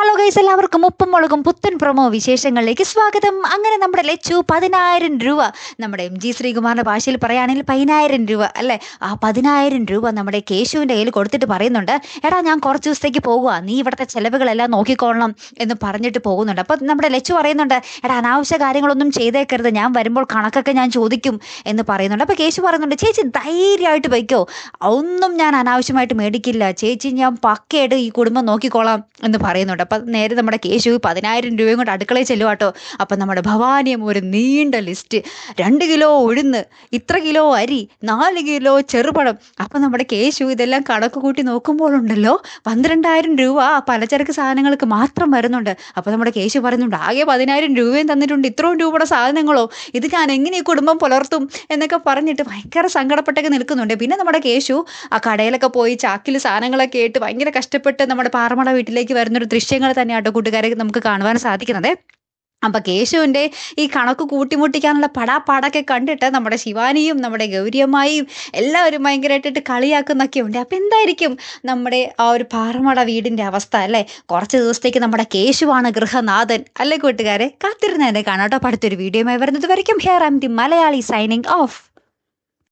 Hello guys, എല്ലാവർക്കും ഉപ്പും മുളകും പുത്തൻ പ്രൊമോ വിശേഷങ്ങളിലേക്ക് സ്വാഗതം. അങ്ങനെ നമ്മുടെ ലച്ചു 10,000 രൂപ, നമ്മുടെ MG ശ്രീകുമാറിന്റെ ഭാഷയിൽ പറയുകയാണെങ്കിൽ 10,000 രൂപ അല്ലേ, ആ 10,000 രൂപ നമ്മുടെ കേശുവിൻ്റെ കയ്യിൽ കൊടുത്തിട്ട് പറയുന്നുണ്ട്, എടാ ഞാൻ കുറച്ച് ദിവസത്തേക്ക് പോകുക, നീ ഇവിടുത്തെ ചെലവുകളെല്ലാം നോക്കിക്കൊള്ളണം എന്ന് പറഞ്ഞിട്ട് പോകുന്നുണ്ട്. അപ്പം നമ്മുടെ ലച്ചു പറയുന്നുണ്ട്, എടാ അനാവശ്യ കാര്യങ്ങളൊന്നും ചെയ്തേക്കരുത്, ഞാൻ വരുമ്പോൾ കണക്കൊക്കെ ഞാൻ ചോദിക്കും എന്ന് പറയുന്നുണ്ട്. അപ്പോൾ കേശു പറയുന്നുണ്ട്, ചേച്ചി ധൈര്യമായിട്ട് വയ്ക്കോ, ഒന്നും ഞാൻ അനാവശ്യമായിട്ട് മേടിക്കില്ല ചേച്ചി, ഞാൻ പക്കയായിട്ട് ഈ കുടുംബം നോക്കിക്കോളാം എന്ന് പറയുന്നുണ്ട്. അപ്പം നേരെ നമ്മുടെ കേശു 10,000 രൂപയും കൊണ്ട് അടുക്കളയിൽ ചെല്ലുവാട്ടോ. അപ്പം നമ്മുടെ ഭവാനിയും ഒരു നീണ്ട ലിസ്റ്റ്, 2 കിലോ ഉഴുന്ന്, ഇത്ര കിലോ അരി, 4 കിലോ ചെറുപഴം. അപ്പം നമ്മുടെ കേശു ഇതെല്ലാം കണക്ക് കൂട്ടി നോക്കുമ്പോഴുണ്ടല്ലോ 12,000 രൂപ ആ പലചരക്ക് സാധനങ്ങൾക്ക് മാത്രം വരുന്നുണ്ട്. അപ്പം നമ്മുടെ കേശു പറയുന്നുണ്ട്, ആകെ 10,000 രൂപയും തന്നിട്ടുണ്ട്, ഇത്രയും രൂപയുടെ സാധനങ്ങളോ, ഇത് ഞാൻ എങ്ങനെ ഈ കുടുംബം പുലർത്തും എന്നൊക്കെ പറഞ്ഞിട്ട് ഭയങ്കര സങ്കടപ്പെട്ടൊക്കെ നിൽക്കുന്നുണ്ട്. പിന്നെ നമ്മുടെ കേശു ആ കടയിലൊക്കെ പോയി ചാക്കിൽ സാധനങ്ങളൊക്കെ ഇട്ട് ഭയങ്കര കഷ്ടപ്പെട്ട് നമ്മുടെ പാറമട വീട്ടിലേക്ക് വരുന്നൊരു ദൃശ്യങ്ങൾ തന്നെയാട്ടോ കൂട്ടുകാരെ നമുക്ക് കാണുവാൻ സാധിക്കുന്നത്. അപ്പം കേശുവിൻ്റെ ഈ കണക്ക് കൂട്ടിമുട്ടിക്കാനുള്ള പടാപ്പാടൊക്കെ കണ്ടിട്ട് നമ്മുടെ ശിവാനിയും നമ്മുടെ ഗൗരിയമ്മായും എല്ലാവരും ഭയങ്കരമായിട്ടിട്ട് കളിയാക്കുന്നൊക്കെ ഉണ്ട്. അപ്പം എന്തായിരിക്കും നമ്മുടെ ആ ഒരു പാറമട വീടിൻ്റെ അവസ്ഥ അല്ലേ? കുറച്ച് ദിവസത്തേക്ക് നമ്മുടെ കേശുവാണ് ഗൃഹനാഥൻ അല്ലേ കൂട്ടുകാരെ? കാത്തിരുന്നതിനെ കാണാട്ടോ. അടുത്തൊരു വീഡിയോയുമായി വരുന്നത് വരയ്ക്കും here I am the Malayali signing of.